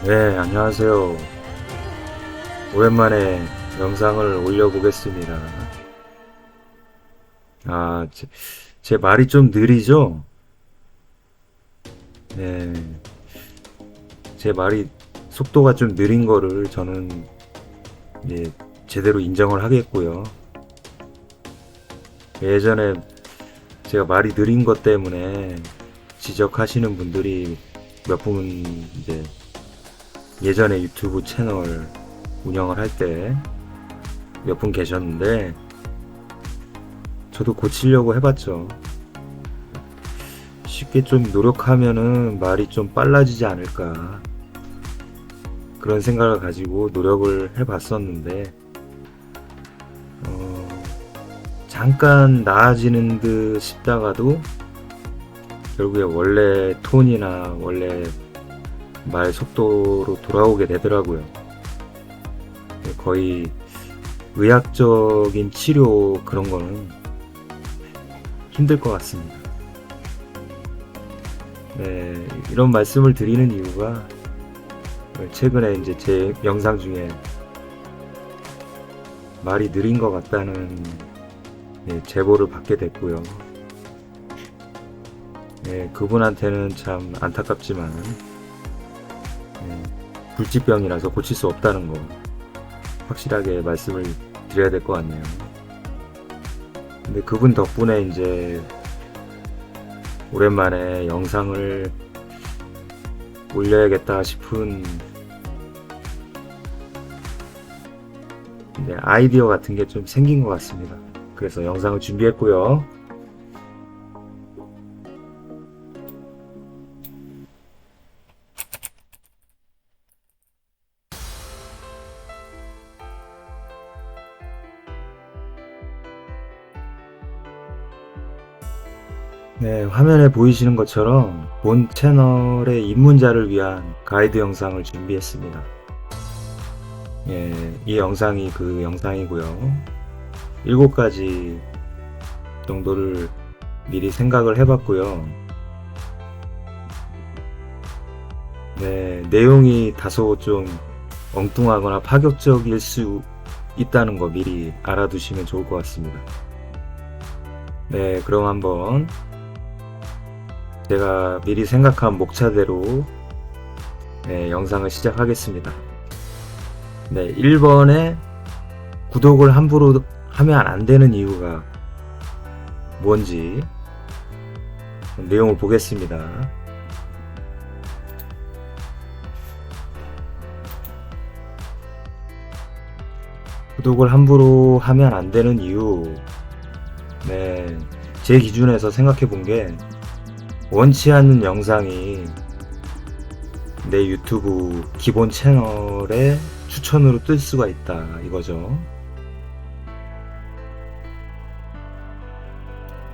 네, 안녕하세요. 오랜만에 영상을 올려보겠습니다. 아, 제 말이 좀 느리죠? 네, 제 말이 속도가 좀 느린 거를 저는 이제 제대로 인정을 하겠고요. 예전에 제가 말이 느린 것 때문에 지적하시는 분들이 몇 분 이제 예전에 유튜브 채널 운영을 할 때 몇 분 계셨는데 저도 고치려고 해봤죠. 쉽게 좀 노력하면은 말이 좀 빨라지지 않을까 그런 생각을 가지고 노력을 해봤었는데 잠깐 나아지는 듯 싶다가도 결국에 원래 톤이나 원래 말 속도로 돌아오게 되더라고요. 거의 의학적인 치료 그런 거는 힘들 것 같습니다. 네, 이런 말씀을 드리는 이유가 최근에 이제 제 영상 중에 말이 느린 것 같다는 제보를 받게 됐고요. 그분한테는 참 안타깝지만 불치병이라서 고칠 수 없다는 거 확실하게 말씀을 드려야 될 것 같네요. 근데 그분 덕분에 이제 오랜만에 영상을 올려야겠다 싶은 아이디어 같은 게 좀 생긴 것 같습니다. 그래서 영상을 준비했고요. 네, 화면에 보이시는 것처럼 본 채널의 입문자를 위한 가이드 영상을 준비했습니다. 이 영상이 그 영상이고요. 7가지 정도를 미리 생각을 해봤고요. 내용이 다소 좀 엉뚱하거나 파격적일 수 있다는 거 미리 알아두시면 좋을 것 같습니다. 그럼 한번 제가 미리 생각한 목차대로 영상을 시작하겠습니다. 1번에 구독을 함부로 하면 안 되는 이유가 뭔지 내용을 보겠습니다. 구독을 함부로 하면 안 되는 이유, 제 기준에서 생각해 본 게 원치 않는 영상이 내 유튜브 기본 채널에 추천으로 뜰 수가 있다 이거죠.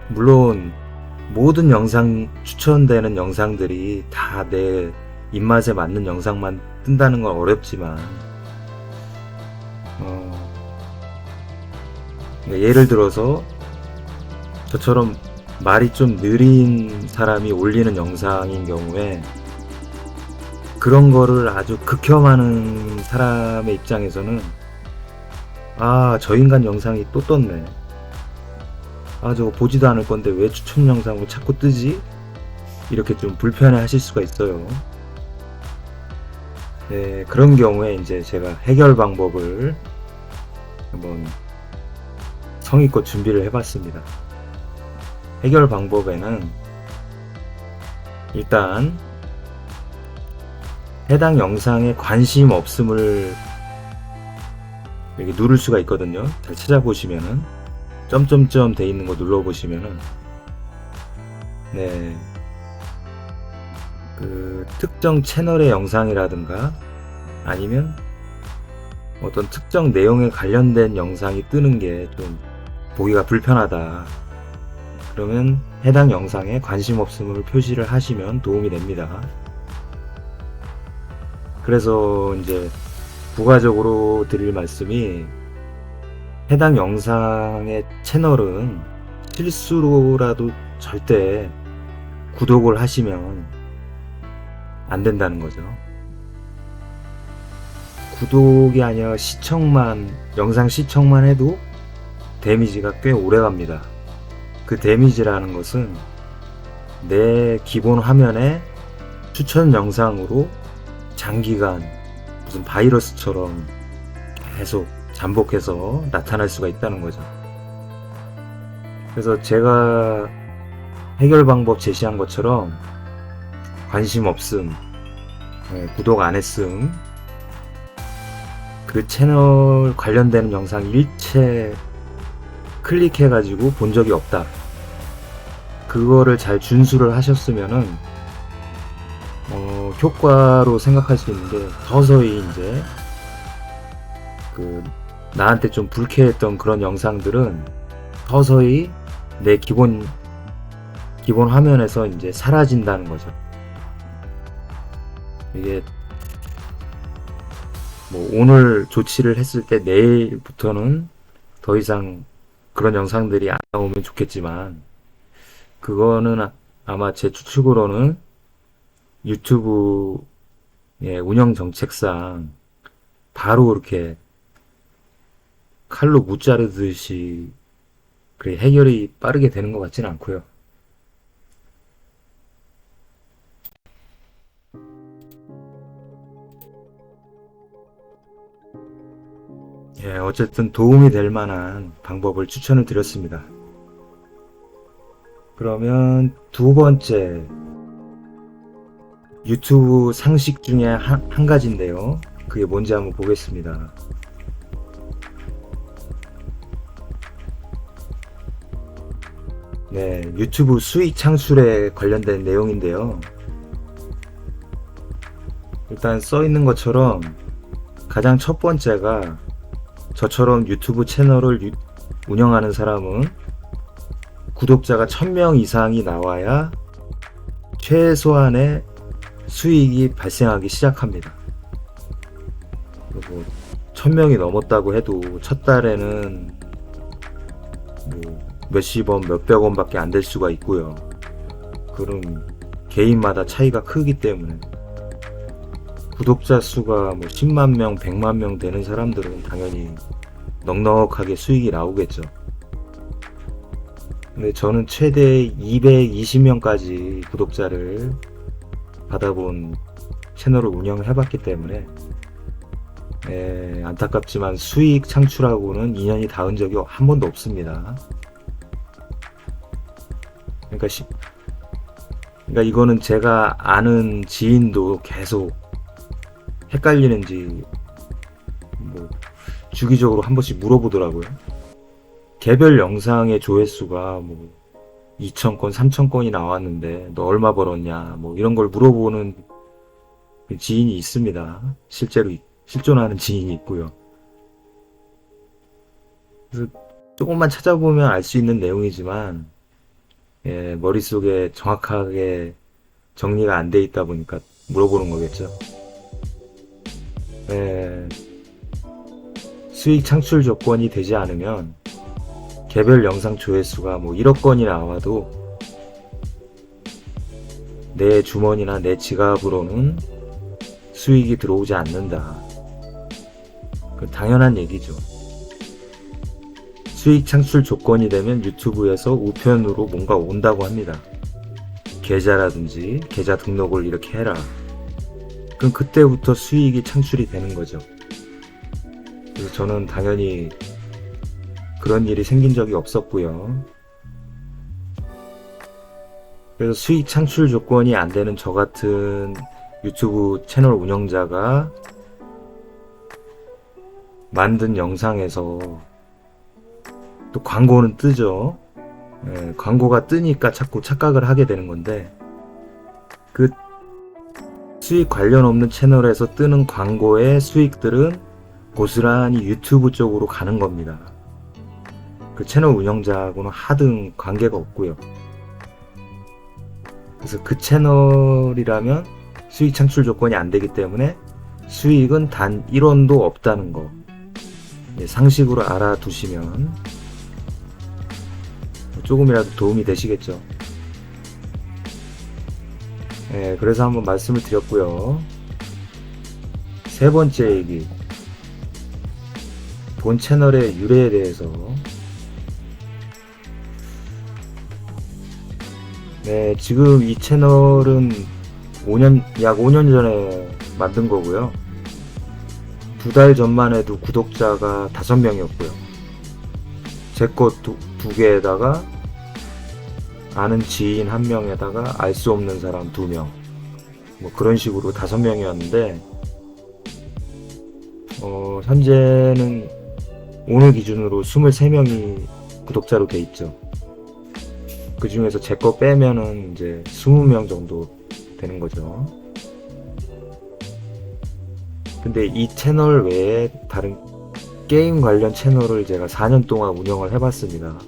물론 모든 영상 추천되는 영상들이 다 내 입맛에 맞는 영상만 뜬다는 건 어렵지만 예를 들어서 저처럼 말이 좀 느린 사람이 올리는 영상인 경우에 그런 거를 아주 극혐하는 사람의 입장에서는 저 인간 영상이 또 떴네, 저거 보지도 않을 건데 왜 추천 영상으로 자꾸 뜨지? 이렇게 좀 불편해 하실 수가 있어요. 그런 경우에 이제 제가 해결 방법을 한번 성의껏 준비를 해봤습니다. 해결 방법에는 일단 해당 영상에 관심 없음을 여기 누를 수가 있거든요. 잘 찾아보시면은 점점점 돼 있는 거 눌러보시면은 그 특정 채널의 영상이라든가 아니면 어떤 특정 내용에 관련된 영상이 뜨는 게 좀 보기가 불편하다. 그러면 해당 영상에 관심 없음을 표시를 하시면 도움이 됩니다. 그래서 이제 부가적으로 드릴 말씀이 해당 영상의 채널은 실수로라도 절대 구독을 하시면 안 된다는 거죠. 구독이 아니라 영상 시청만 해도 데미지가 꽤 오래 갑니다. 그 데미지라는 것은 내 기본 화면에 추천 영상으로 장기간 무슨 바이러스처럼 계속 잠복해서 나타날 수가 있다는 거죠. 그래서 제가 해결 방법 제시한 것처럼 관심 없음, 구독 안 했음, 그 채널 관련되는 영상 일체 클릭해가지고 본 적이 없다. 그거를 잘 준수를 하셨으면은 효과로 생각할 수 있는데, 서서히 이제 나한테 좀 불쾌했던 그런 영상들은 서서히 내 기본 화면에서 이제 사라진다는 거죠. 이게 뭐 오늘 조치를 했을 때 내일부터는 더 이상 그런 영상들이 안 나오면 좋겠지만, 그거는 아마 제 추측으로는 유튜브의 운영 정책상 바로 이렇게 칼로 무자르듯이 그래 해결이 빠르게 되는 것 같지는 않고요. 어쨌든 도움이 될 만한 방법을 추천을 드렸습니다. 그러면 두 번째, 유튜브 상식 중에 한 가지인데요. 그게 뭔지 한번 보겠습니다. 네, 유튜브 수익 창출에 관련된 내용인데요. 일단 써 있는 것처럼 가장 첫 번째가, 저처럼 유튜브 채널을 운영하는 사람은 구독자가 1000명 이상이 나와야 최소한의 수익이 발생하기 시작합니다. 그리고 1000명이 넘었다고 해도 첫 달에는 뭐 몇십 원, 몇백 원밖에 안 될 수가 있고요. 그럼 개인마다 차이가 크기 때문에 구독자 수가 뭐 10만 명, 100만 명 되는 사람들은 당연히 넉넉하게 수익이 나오겠죠. 근데 저는 최대 220명까지 구독자를 받아본 채널을 운영해봤기 때문에 안타깝지만 수익 창출하고는 인연이 닿은 적이 한 번도 없습니다. 그러니까 이거는 제가 아는 지인도 계속 헷갈리는지 뭐 주기적으로 한 번씩 물어보더라고요. 개별 영상의 조회수가 뭐 2,000건, 3,000건이 나왔는데 너 얼마 벌었냐, 뭐 이런 걸 물어보는 지인이 있습니다. 실제로 실존하는 지인이 있고요. 그래서 조금만 찾아보면 알 수 있는 내용이지만 머릿속에 정확하게 정리가 안 돼 있다 보니까 물어보는 거겠죠. 수익 창출 조건이 되지 않으면 개별 영상 조회수가 뭐 1억 건이 나와도 내 주머니나 내 지갑으로는 수익이 들어오지 않는다. 당연한 얘기죠. 수익 창출 조건이 되면 유튜브에서 우편으로 뭔가 온다고 합니다. 계좌라든지 계좌 등록을 이렇게 해라. 그럼 그때부터 수익이 창출이 되는 거죠. 그래서 저는 당연히 그런 일이 생긴 적이 없었고요. 그래서 수익 창출 조건이 안 되는 저 같은 유튜브 채널 운영자가 만든 영상에서 또 광고는 뜨죠. 광고가 뜨니까 자꾸 착각을 하게 되는 건데, 그 수익 관련 없는 채널에서 뜨는 광고의 수익들은 고스란히 유튜브 쪽으로 가는 겁니다. 그 채널 운영자하고는 하등 관계가 없고요. 그래서 그 채널이라면 수익 창출 조건이 안 되기 때문에 수익은 단 1원도 없다는 거 상식으로 알아두시면 조금이라도 도움이 되시겠죠. 그래서 한번 말씀을 드렸고요. 세 번째 얘기, 본 채널의 유래에 대해서. 네, 지금 이 채널은 약 5년 전에 만든 거고요. 2달 전만 해도 구독자가 5명이었고요. 제 거 두 개에다가 아는 지인 1명에다가 알 수 없는 사람 2명, 뭐 그런 식으로 5명이었는데, 현재는 오늘 기준으로 23명이 구독자로 돼 있죠. 그 중에서 제 거 빼면은 이제 20명 정도 되는 거죠. 근데 이 채널 외에 다른 게임 관련 채널을 제가 4년 동안 운영을 해봤습니다.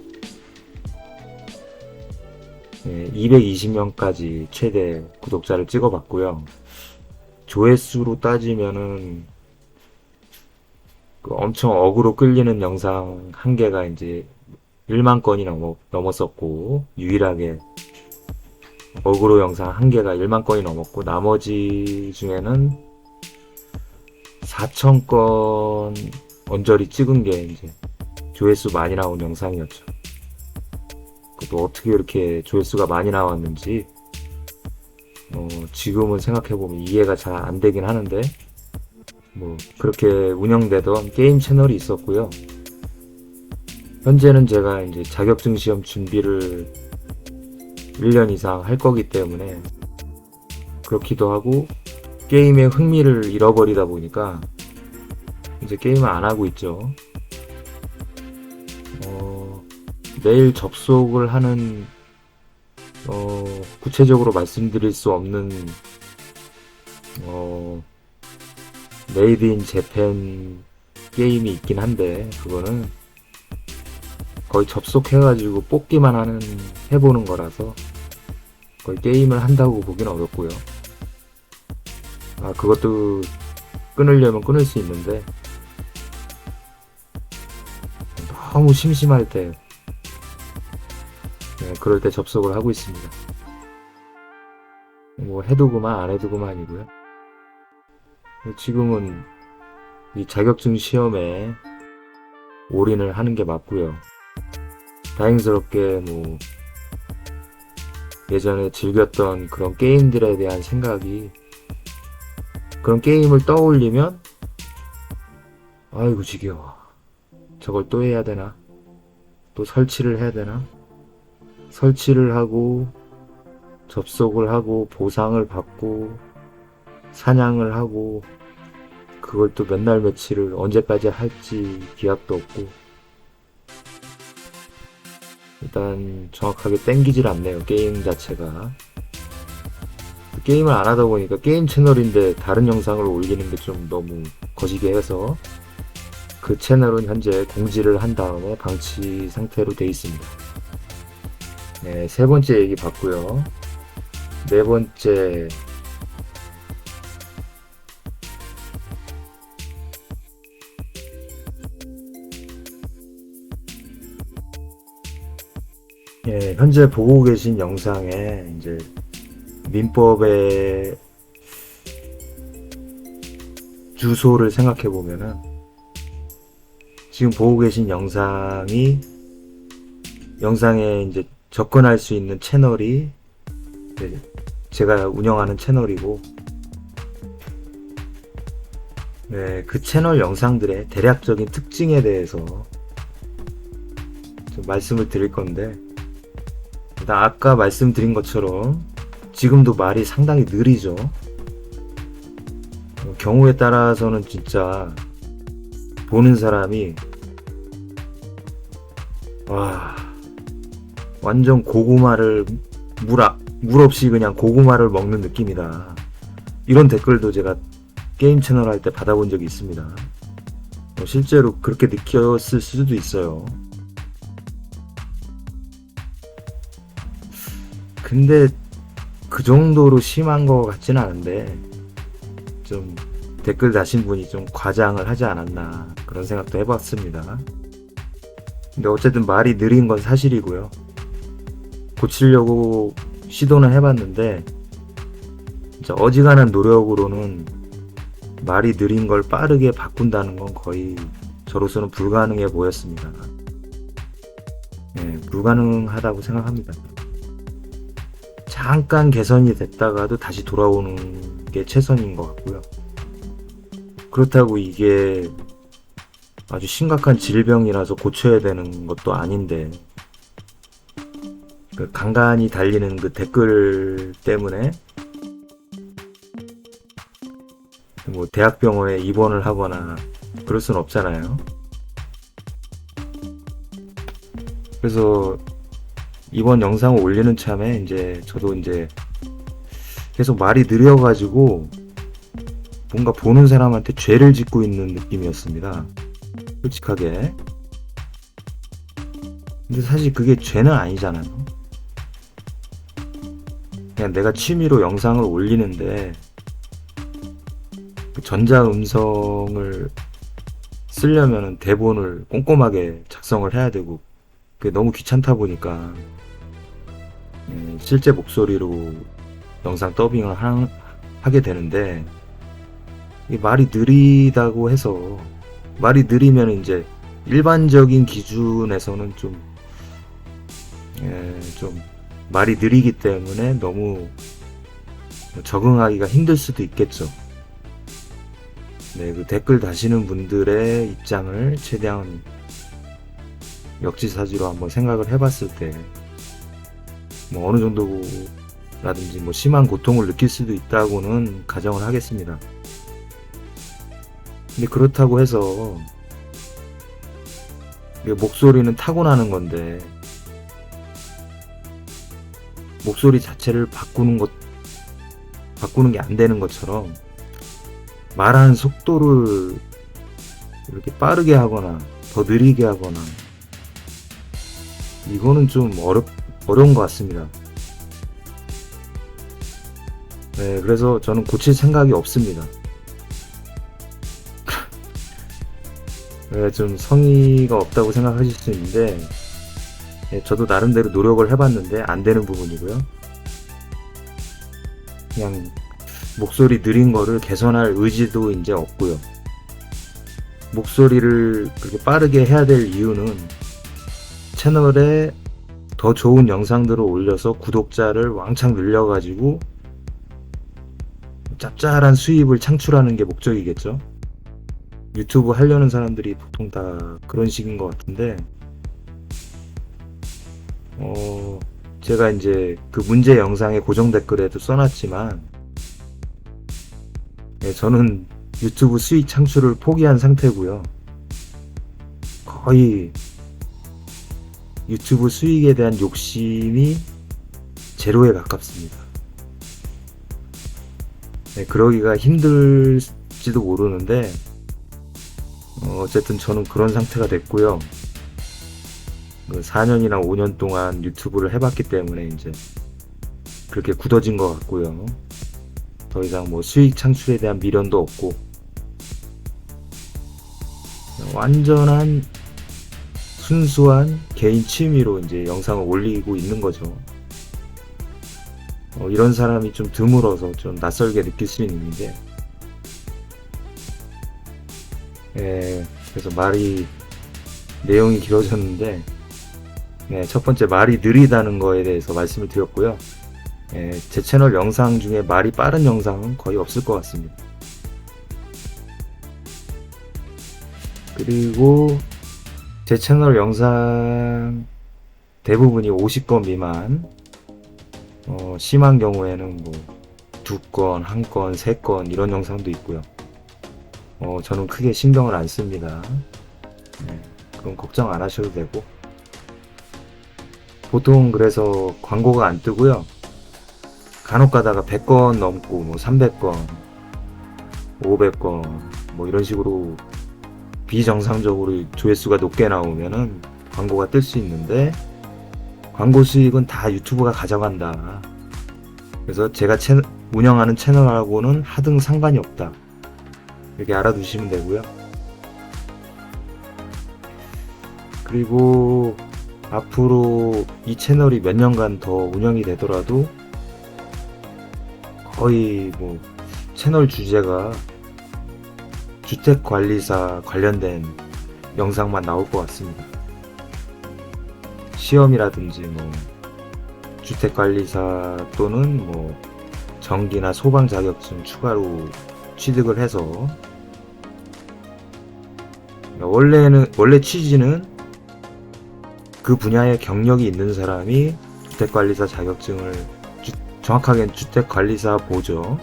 네, 220명까지 최대 구독자를 찍어봤고요. 조회수로 따지면은 엄청 어그로 끌리는 영상 한 개가 이제 1만 건이 넘었었고, 유일하게 어그로 영상 한 개가 1만 건이 넘었고, 나머지 중에는 4,000건 언저리 찍은 게 이제 조회수 많이 나온 영상이었죠. 또 어떻게 이렇게 조회수가 많이 나왔는지 지금은 생각해보면 이해가 잘 안 되긴 하는데, 뭐 그렇게 운영되던 게임 채널이 있었고요. 현재는 제가 이제 자격증 시험 준비를 1년 이상 할 거기 때문에 그렇기도 하고, 게임에 흥미를 잃어버리다 보니까 이제 게임을 안 하고 있죠. 매일 접속을 하는, 구체적으로 말씀드릴 수 없는, 메이드 인 재팬 게임이 있긴 한데, 그거는 거의 접속해가지고 뽑기만 해보는 거라서 거의 게임을 한다고 보기는 어렵고요. 그것도 끊으려면 끊을 수 있는데, 너무 심심할 때, 그럴 때 접속을 하고 있습니다. 뭐 해두고만 안 해두고만이고요. 지금은 이 자격증 시험에 올인을 하는 게 맞고요. 다행스럽게 뭐 예전에 즐겼던 그런 게임들에 대한 생각이, 그런 게임을 떠올리면 아이고 지겨워, 저걸 또 해야 되나, 또 설치를 해야 되나, 설치를 하고 접속을 하고 보상을 받고 사냥을 하고, 그걸 또 맨날 며칠을 언제까지 할지 기약도 없고, 일단 정확하게 땡기질 않네요, 게임 자체가. 게임을 안 하다 보니까 게임 채널인데 다른 영상을 올리는 게 좀 너무 거시기 해서 그 채널은 현재 공지를 한 다음에 방치 상태로 되어 있습니다. 네, 세 번째 얘기 봤고요. 네 번째, 현재 보고 계신 영상에 이제 민법의 주소를 생각해 보면은, 지금 보고 계신 영상에 이제 접근할 수 있는 채널이 제가 운영하는 채널이고, 그 채널 영상들의 대략적인 특징에 대해서 좀 말씀을 드릴 건데, 일단 아까 말씀드린 것처럼 지금도 말이 상당히 느리죠. 경우에 따라서는 진짜 보는 사람이 완전 고구마를 물 없이 그냥 고구마를 먹는 느낌이다, 이런 댓글도 제가 게임 채널 할 때 받아본 적이 있습니다. 실제로 그렇게 느꼈을 수도 있어요. 근데 그 정도로 심한 것 같지는 않은데, 좀 댓글 다신 분이 좀 과장을 하지 않았나, 그런 생각도 해봤습니다. 근데 어쨌든 말이 느린 건 사실이고요. 고치려고 시도는 해봤는데, 진짜 어지간한 노력으로는 말이 느린 걸 빠르게 바꾼다는 건 거의 저로서는 불가능해 보였습니다. 불가능하다고 생각합니다. 잠깐 개선이 됐다가도 다시 돌아오는 게 최선인 것 같고요. 그렇다고 이게 아주 심각한 질병이라서 고쳐야 되는 것도 아닌데, 그 간간히 달리는 그 댓글 때문에 뭐 대학병원에 입원을 하거나 그럴 순 없잖아요. 그래서 이번 영상을 올리는 참에 이제 저도 이제 계속 말이 느려가지고 뭔가 보는 사람한테 죄를 짓고 있는 느낌이었습니다. 솔직하게. 근데 사실 그게 죄는 아니잖아요. 그냥 내가 취미로 영상을 올리는데 그 전자음성을 쓰려면 대본을 꼼꼼하게 작성을 해야 되고 그게 너무 귀찮다 보니까 실제 목소리로 영상 더빙을 하게 되는데, 이 말이 느리다고 해서, 말이 느리면 이제 일반적인 기준에서는 좀 말이 느리기 때문에 너무 적응하기가 힘들 수도 있겠죠. 그 댓글 다시는 분들의 입장을 최대한 역지사지로 한번 생각을 해봤을 때, 뭐 어느 정도라든지 뭐 심한 고통을 느낄 수도 있다고는 가정을 하겠습니다. 근데 그렇다고 해서 목소리는 타고나는 건데 목소리 자체를 바꾸는 게 안 되는 것처럼 말하는 속도를 이렇게 빠르게 하거나 더 느리게 하거나 이거는 좀 어려운 것 같습니다. 그래서 저는 고칠 생각이 없습니다. 좀 성의가 없다고 생각하실 수 있는데, 저도 나름대로 노력을 해봤는데 안 되는 부분이고요. 그냥 목소리 느린 거를 개선할 의지도 이제 없고요. 목소리를 그렇게 빠르게 해야 될 이유는 채널에 더 좋은 영상들을 올려서 구독자를 왕창 늘려가지고 짭짤한 수입을 창출하는 게 목적이겠죠. 유튜브 하려는 사람들이 보통 다 그런 식인 것 같은데, 제가 이제 그 문제 영상의 고정 댓글에도 써놨지만, 저는 유튜브 수익 창출을 포기한 상태고요. 거의 유튜브 수익에 대한 욕심이 제로에 가깝습니다. 그러기가 힘들지도 모르는데, 어쨌든 저는 그런 상태가 됐고요. 4년이나 5년 동안 유튜브를 해봤기 때문에 이제 그렇게 굳어진 것 같고요. 더 이상 뭐 수익 창출에 대한 미련도 없고 완전한 순수한 개인 취미로 이제 영상을 올리고 있는 거죠. 이런 사람이 좀 드물어서 좀 낯설게 느낄 수 있는데, 그래서 내용이 길어졌는데, 첫 번째 말이 느리다는 거에 대해서 말씀을 드렸고요. 제 채널 영상 중에 말이 빠른 영상은 거의 없을 것 같습니다. 그리고 제 채널 영상 대부분이 50건 미만, 심한 경우에는 뭐 2건, 1건, 3건 이런 영상도 있고요. 저는 크게 신경을 안 씁니다. 그럼 걱정 안 하셔도 되고, 보통 그래서 광고가 안 뜨고요. 간혹 가다가 100건 넘고 뭐 300건, 500건 뭐 이런 식으로 비정상적으로 조회수가 높게 나오면은 광고가 뜰 수 있는데, 광고 수익은 다 유튜브가 가져간다. 그래서 제가 운영하는 채널하고는 하등 상관이 없다. 이렇게 알아두시면 되고요. 그리고 앞으로 이 채널이 몇 년간 더 운영이 되더라도 거의 뭐 채널 주제가 주택관리사 관련된 영상만 나올 것 같습니다. 시험이라든지 뭐 주택관리사 또는 뭐 전기나 소방 자격증 추가로 취득을 해서, 원래 취지는 그 분야에 경력이 있는 사람이 주택관리사 자격증을, 정확하게는 주택관리사 보죠.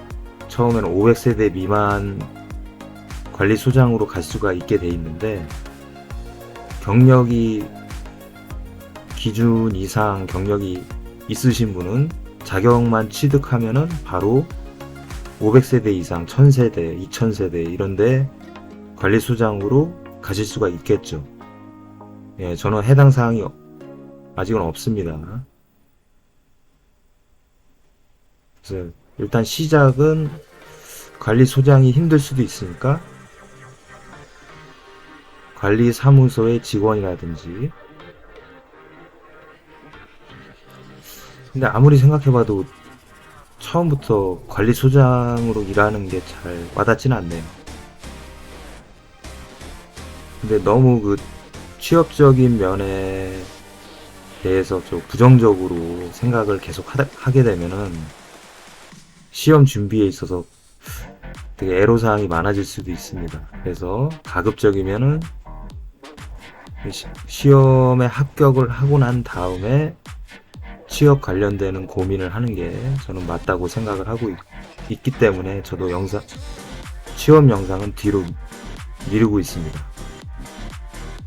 처음에는 500세대 미만 관리소장으로 갈 수가 있게 돼 있는데, 경력이 기준 이상 경력이 있으신 분은 자격만 취득하면은 바로 500세대 이상, 1000세대, 2000세대 이런데 관리소장으로 가실 수가 있겠죠. 예, 저는 해당 사항이 아직은 없습니다. 그래서 일단 시작은 관리소장이 힘들 수도 있으니까 관리사무소의 직원이라든지, 근데 아무리 생각해봐도 처음부터 관리소장으로 일하는 게 잘 와닿지는 않네요. 근데 너무 그 취업적인 면에 대해서 좀 부정적으로 생각을 계속 하게 되면은 시험 준비에 있어서 되게 애로사항이 많아질 수도 있습니다. 그래서 가급적이면은 시험에 합격을 하고 난 다음에 취업 관련되는 고민을 하는 게 저는 맞다고 생각을 하고 있기 때문에 저도 취업 영상은 뒤로 미루고 있습니다.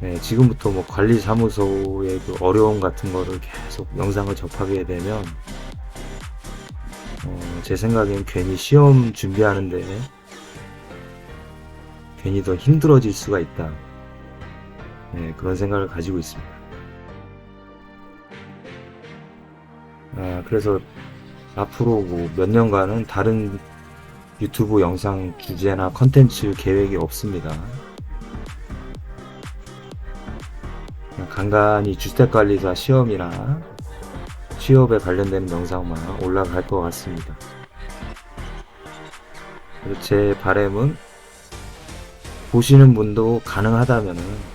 네, 지금부터 뭐 관리사무소의 그 어려움 같은 거를 계속 영상을 접하게 되면 제 생각엔 괜히 시험 준비하는데 괜히 더 힘들어질 수가 있다. 네, 그런 생각을 가지고 있습니다. 그래서 앞으로 뭐 몇 년간은 다른 유튜브 영상 주제나 컨텐츠 계획이 없습니다. 그냥 간간히 주택관리사 시험이나 취업에 관련되는 영상만 올라갈 것 같습니다. 그리고 제 바람은 보시는 분도 가능하다면은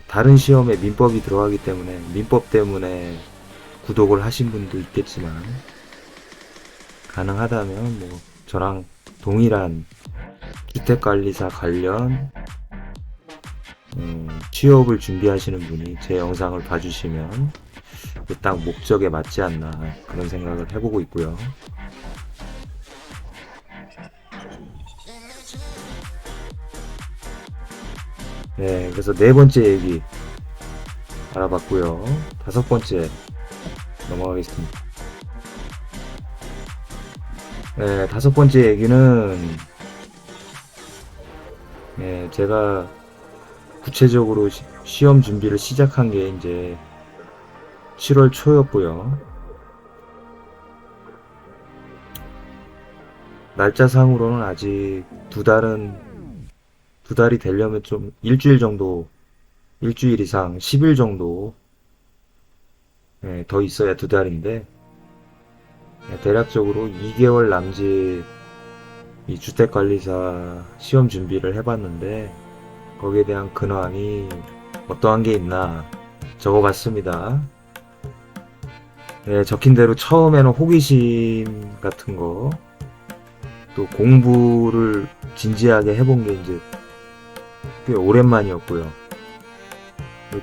다른 시험에 민법이 들어가기 때문에 민법 때문에 구독을 하신 분도 있겠지만, 가능하다면 뭐 저랑 동일한 주택관리사 관련 취업을 준비하시는 분이 제 영상을 봐주시면 딱 목적에 맞지 않나 그런 생각을 해보고 있고요. 네, 그래서 네 번째 얘기 알아봤고요. 다섯 번째 넘어가겠습니다. 네, 다섯 번째 얘기는, 네, 제가 구체적으로 시험 준비를 시작한 게 이제 7월 초였고요. 날짜상으로는 아직 두 달이 되려면 좀 일주일 이상 10일 정도 더 있어야 두 달인데, 대략적으로 2개월 남짓 이 주택관리사 시험 준비를 해봤는데, 거기에 대한 근황이 어떠한 게 있나 적어봤습니다. 적힌 대로 처음에는 호기심 같은 거, 또 공부를 진지하게 해본 게 이제 꽤 오랜만이었고요.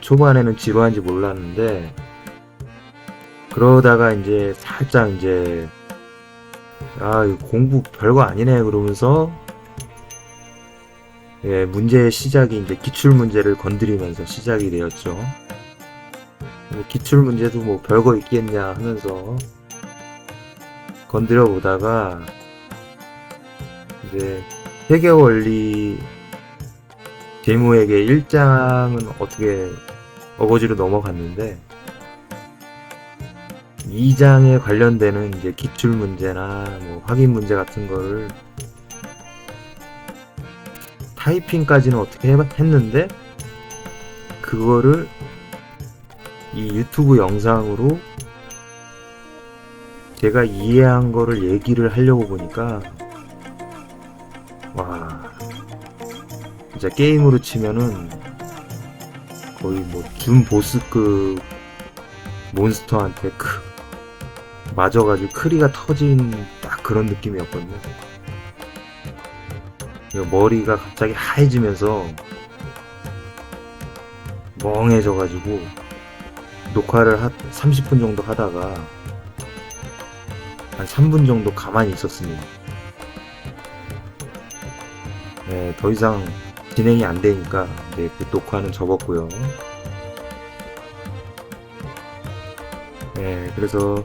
초반에는 지루한지 몰랐는데, 그러다가 이제 살짝 이제 이거 공부 별거 아니네 그러면서, 문제의 시작이 이제 기출문제를 건드리면서 시작이 되었죠. 기출문제도 뭐 별거 있겠냐 하면서 건드려 보다가 이제 세계원리 제무에게 1장은 어떻게 어거지로 넘어갔는데, 2장에 관련되는 이제 기출문제나 뭐 확인문제 같은 거를 타이핑까지는 어떻게 했는데, 그거를 이 유튜브 영상으로 제가 이해한 거를 얘기를 하려고 보니까, 와, 진짜 게임으로 치면은 거의 뭐 준 보스급 몬스터한테 맞아가지고 크리가 터진 딱 그런 느낌이었거든요. 머리가 갑자기 하얘지면서 멍해져가지고 녹화를 30분 정도 하다가 한 3분 정도 가만히 있었습니다. 네, 더 이상 진행이 안 되니까 네, 그 녹화는 접었고요. 네, 그래서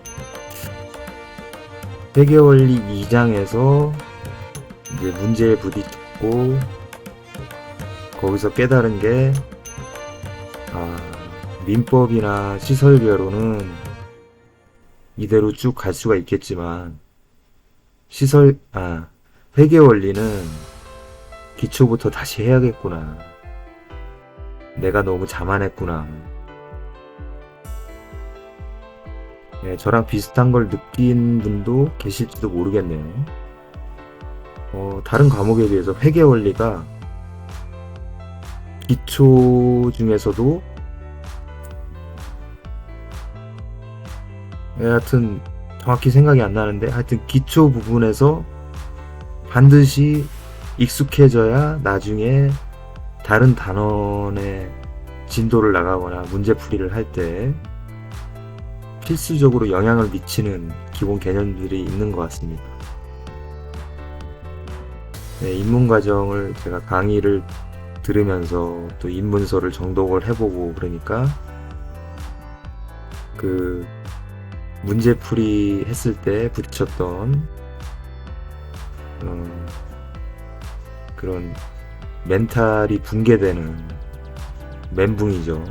세계원리 2장에서 이제 문제에 부딪혔고 거기서 깨달은 게 민법이나 시설계로는 이대로 쭉 갈 수가 있겠지만 회계원리는 기초부터 다시 해야겠구나. 내가 너무 자만했구나. 네, 저랑 비슷한 걸 느낀 분도 계실지도 모르겠네요. 다른 과목에 비해서 회계원리가 기초 중에서도 하여튼 정확히 생각이 안 나는데 하여튼 기초 부분에서 반드시 익숙해져야 나중에 다른 단원의 진도를 나가거나 문제풀이를 할 때 필수적으로 영향을 미치는 기본 개념들이 있는 것 같습니다. 네, 입문과정을 제가 강의를 들으면서 또 입문서를 정독을 해보고 그러니까 그 문제풀이 했을 때 부딪혔던 그런 멘탈이 붕괴되는 멘붕이죠.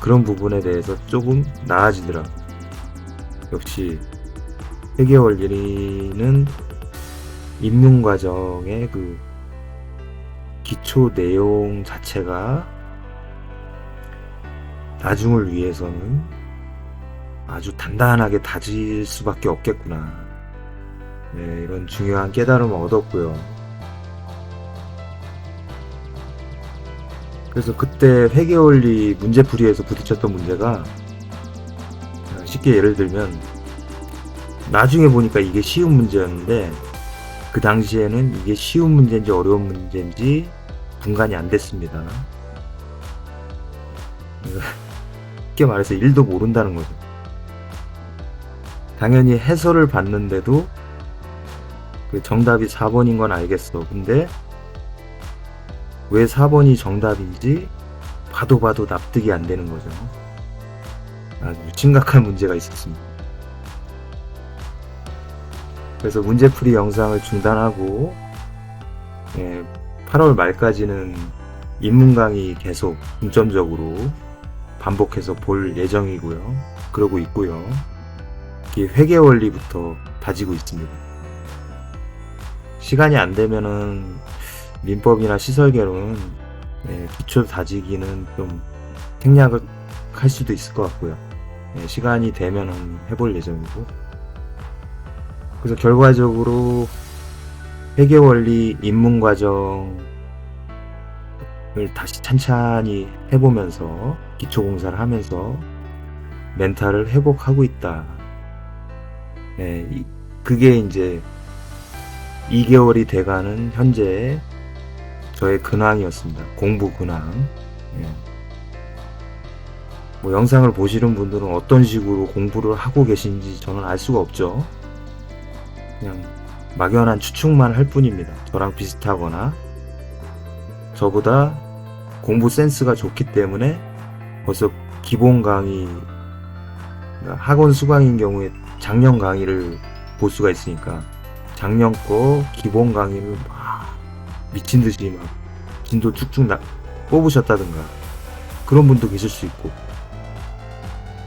그런 부분에 대해서 조금 나아지더라고요. 역시 회계원리는 입문과정의 그 기초 내용 자체가 나중을 위해서는 아주 단단하게 다질 수밖에 없겠구나. 네, 이런 중요한 깨달음을 얻었고요. 그래서 그때 회계원리 문제풀이에서 부딪혔던 문제가 쉽게 예를 들면 나중에 보니까 이게 쉬운 문제였는데 그 당시에는 이게 쉬운 문제인지 어려운 문제인지 분간이 안 됐습니다. 쉽게 말해서 1도 모른다는 거죠. 당연히 해설을 봤는데도 그 정답이 4번인 건 알겠어. 근데 왜 4번이 정답인지 봐도 납득이 안 되는 거죠. 아주 심각한 문제가 있었습니다. 그래서 문제풀이 영상을 중단하고 8월 말까지는 입문 강의 계속 중점적으로 반복해서 볼 예정이고요. 그러고 있고요. 회계원리부터 다지고 있습니다. 시간이 안 되면은 민법이나 시설계로는 기초 다지기는 좀 생략을 할 수도 있을 것 같고요. 시간이 되면은 해볼 예정이고. 그래서 결과적으로 회계원리 입문과정을 다시 찬찬히 해보면서 기초공사를 하면서 멘탈을 회복하고 있다. 그게 이제 2개월이 돼가는 현재 저의 근황이었습니다. 공부 근황. 뭐 영상을 보시는 분들은 어떤 식으로 공부를 하고 계신지 저는 알 수가 없죠. 그냥 막연한 추측만 할 뿐입니다. 저랑 비슷하거나 저보다 공부 센스가 좋기 때문에 벌써 기본 강의, 학원 수강인 경우에 작년 강의를 볼 수가 있으니까 작년 거 기본 강의를 막 미친듯이 막 진도 쭉쭉 뽑으셨다든가 그런 분도 계실 수 있고,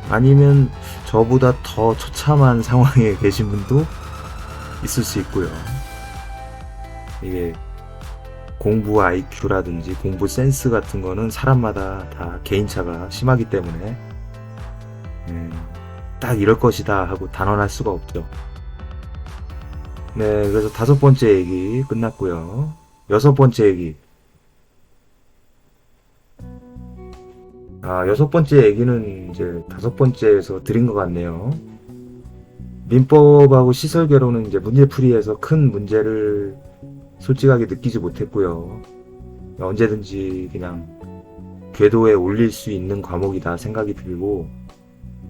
아니면 저보다 더 처참한 상황에 계신 분도 있을 수 있고요. 이게 공부 IQ라든지 공부 센스 같은 거는 사람마다 다 개인차가 심하기 때문에 딱 이럴 것이다 하고 단언할 수가 없죠. 네, 그래서 5번째 얘기 끝났고요. 여섯 번째 얘기. 여섯 번째 얘기는 이제 다섯 번째에서 드린 것 같네요. 민법하고 시설개론은 이제 문제풀이에서 큰 문제를 솔직하게 느끼지 못했고요. 언제든지 그냥 궤도에 올릴 수 있는 과목이다 생각이 들고,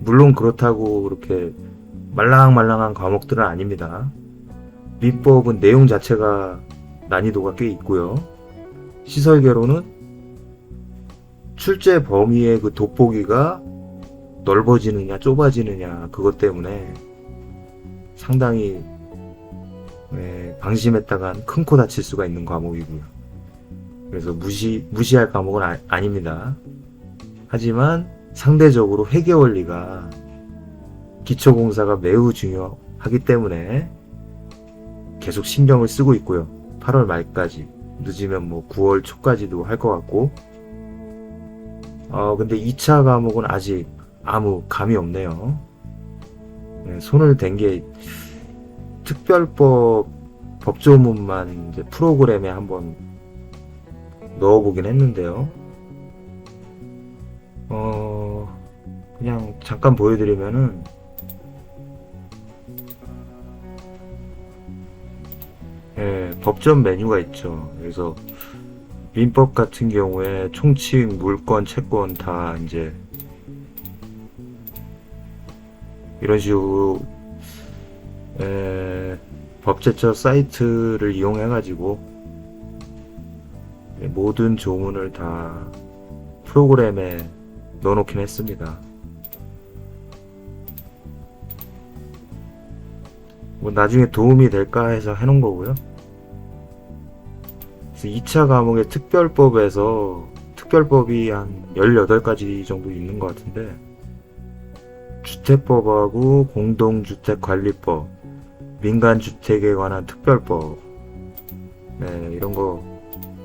물론 그렇다고 그렇게 말랑말랑한 과목들은 아닙니다. 민법은 내용 자체가 난이도가 꽤 있고요. 시설개론은 출제 범위의 그 돋보기가 넓어지느냐 좁아지느냐 그것 때문에 상당히 방심했다간 큰 코 다칠 수가 있는 과목이고요. 그래서 무시할 과목은 아닙니다. 하지만 상대적으로 회계원리가 기초공사가 매우 중요하기 때문에 계속 신경을 쓰고 있고요. 8월 말까지, 늦으면 뭐 9월 초까지도 할 것 같고, 근데 2차 과목은 아직 아무 감이 없네요. 손을 댄 게 특별법 법조문만 이제 프로그램에 한번 넣어보긴 했는데요. 그냥 잠깐 보여드리면은, 법전 메뉴가 있죠. 그래서 민법 같은 경우에 총칙, 물권, 채권 다 이제 이런 식으로 법제처 사이트를 이용해 가지고 모든 조문을 다 프로그램에 넣어놓긴 했습니다. 뭐 나중에 도움이 될까 해서 해놓은 거고요. 그래서 2차 과목의 특별법이 한 18가지 정도 있는 것 같은데, 주택법하고 공동주택관리법, 민간주택에 관한 특별법, 이런 거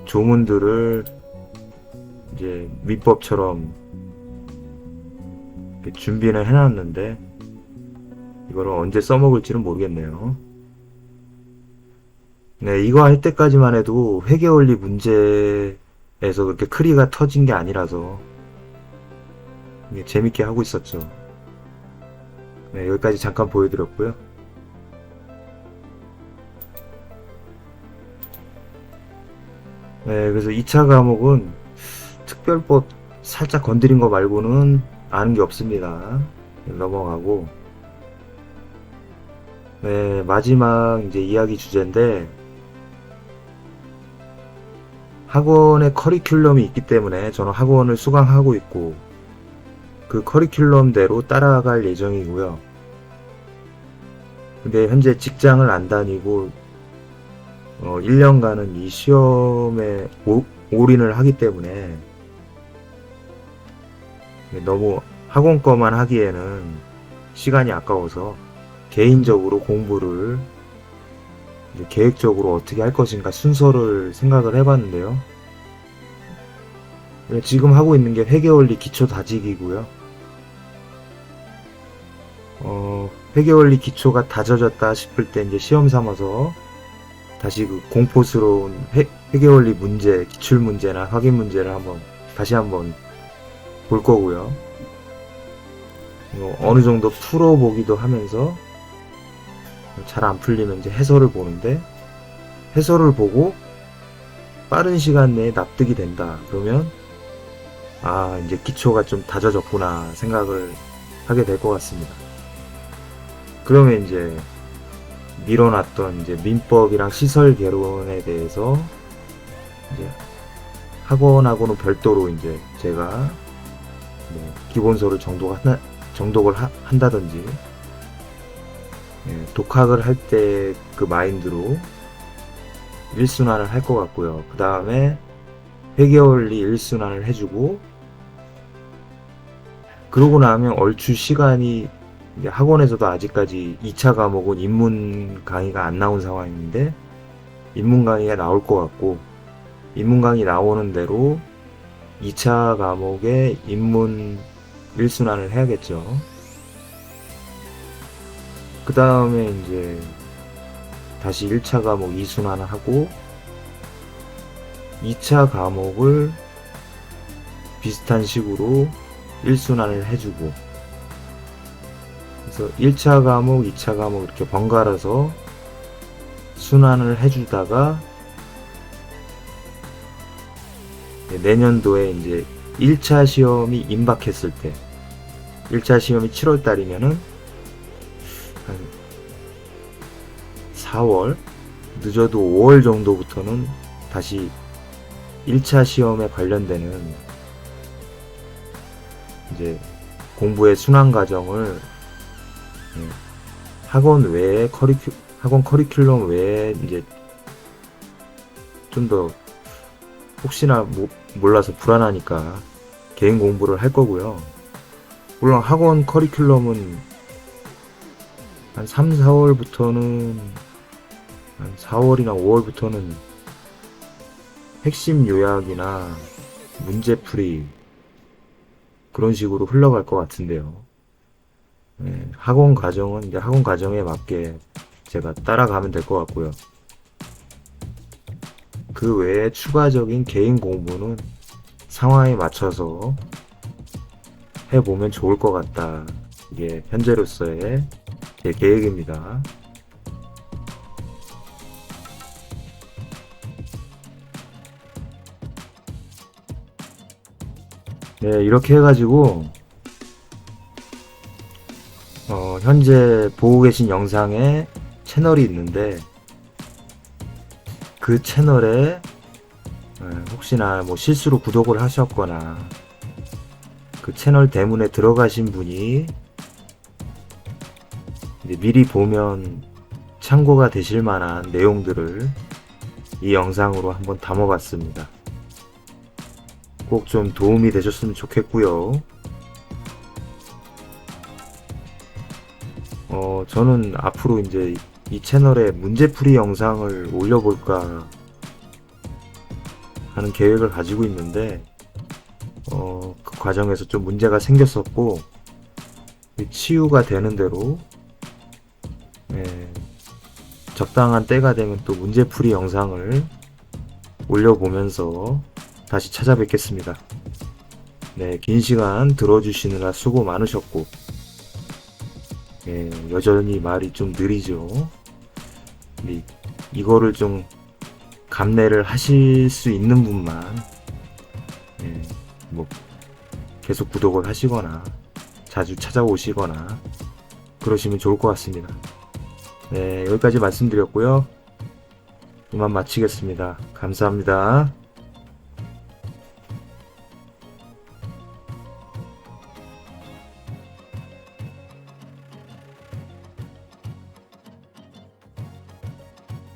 조문들을 이제 민법처럼 준비는 해놨는데, 이거를 언제 써먹을지는 모르겠네요. 이거 할 때까지만 해도 회계원리 문제에서 그렇게 크리가 터진 게 아니라서 재밌게 하고 있었죠. 여기까지 잠깐 보여드렸고요. 그래서 2차 과목은 특별법 살짝 건드린 거 말고는 아는 게 없습니다. 넘어가고, 마지막 이제 이야기 주제인데, 학원의 커리큘럼이 있기 때문에 저는 학원을 수강하고 있고, 그 커리큘럼대로 따라갈 예정이고요. 근데 현재 직장을 안 다니고 1년간은 이 시험에 올인을 하기 때문에 너무 학원 거만 하기에는 시간이 아까워서 개인적으로 공부를 이제 계획적으로 어떻게 할 것인가 순서를 생각을 해봤는데요. 지금 하고 있는 게 회계원리 기초 다지기고요. 회계원리 기초가 다져졌다 싶을 때 이제 시험 삼아서 다시 그 공포스러운 회계원리 문제, 기출문제나 확인 문제를 다시 한번 볼 거고요. 어느 정도 풀어보기도 하면서 잘 안 풀리면 이제 해설을 보는데, 해설을 보고 빠른 시간 내에 납득이 된다. 그러면 이제 기초가 좀 다져졌구나 생각을 하게 될 것 같습니다. 그러면 이제 밀어놨던 이제 민법이랑 시설 개론에 대해서 이제 학원하고는 별도로 이제 제가 뭐 기본서를 정독을 한다든지, 독학을 할 때 그 마인드로 1순환을 할 것 같고요. 그 다음에 회계원리 1순환을 해주고, 그러고 나면 얼추 시간이, 이제 학원에서도 아직까지 2차 과목은 인문 강의가 안 나온 상황인데 인문 강의가 나올 것 같고, 인문 강의 나오는 대로 2차 과목에 인문 1순환을 해야겠죠. 그 다음에 이제 다시 1차 과목 2순환을 하고, 2차 과목을 비슷한 식으로 1순환을 해주고, 그래서 1차 과목, 2차 과목 이렇게 번갈아서 순환을 해주다가 내년도에 이제 1차 시험이 임박했을 때, 1차 시험이 7월 달이면은 한 4월, 늦어도 5월 정도부터는 다시 1차 시험에 관련되는 이제 공부의 순환 과정을 학원 외에 학원 커리큘럼 외에 이제 좀 더 혹시나 몰라서 불안하니까 개인 공부를 할 거고요. 물론 학원 커리큘럼은 한 3, 4월부터는 한 4월이나 5월부터는 핵심 요약이나 문제풀이 그런 식으로 흘러갈 것 같은데요. 학원 과정은 이제 학원 과정에 맞게 제가 따라가면 될 것 같고요. 그 외에 추가적인 개인 공부는 상황에 맞춰서 해보면 좋을 것 같다. 이게 현재로서의 제 계획입니다. 네, 이렇게 해가지고 현재 보고 계신 영상에 채널이 있는데 그 채널에 혹시나 뭐 실수로 구독을 하셨거나 그 채널 대문에 들어가신 분이 이제 미리 보면 참고가 되실 만한 내용들을 이 영상으로 한번 담아봤습니다. 꼭 좀 도움이 되셨으면 좋겠고요. 저는 앞으로 이제 이 채널에 문제풀이 영상을 올려볼까 하는 계획을 가지고 있는데 그 과정에서 좀 문제가 생겼었고 치유가 되는 대로 적당한 때가 되면 또 문제풀이 영상을 올려보면서 다시 찾아뵙겠습니다. 네, 긴 시간 들어주시느라 수고 많으셨고 여전히 말이 좀 느리죠. 이거를 좀 감내를 하실 수 있는 분만 뭐 계속 구독을 하시거나 자주 찾아오시거나 그러시면 좋을 것 같습니다. 네, 여기까지 말씀드렸고요. 이만 마치겠습니다. 감사합니다.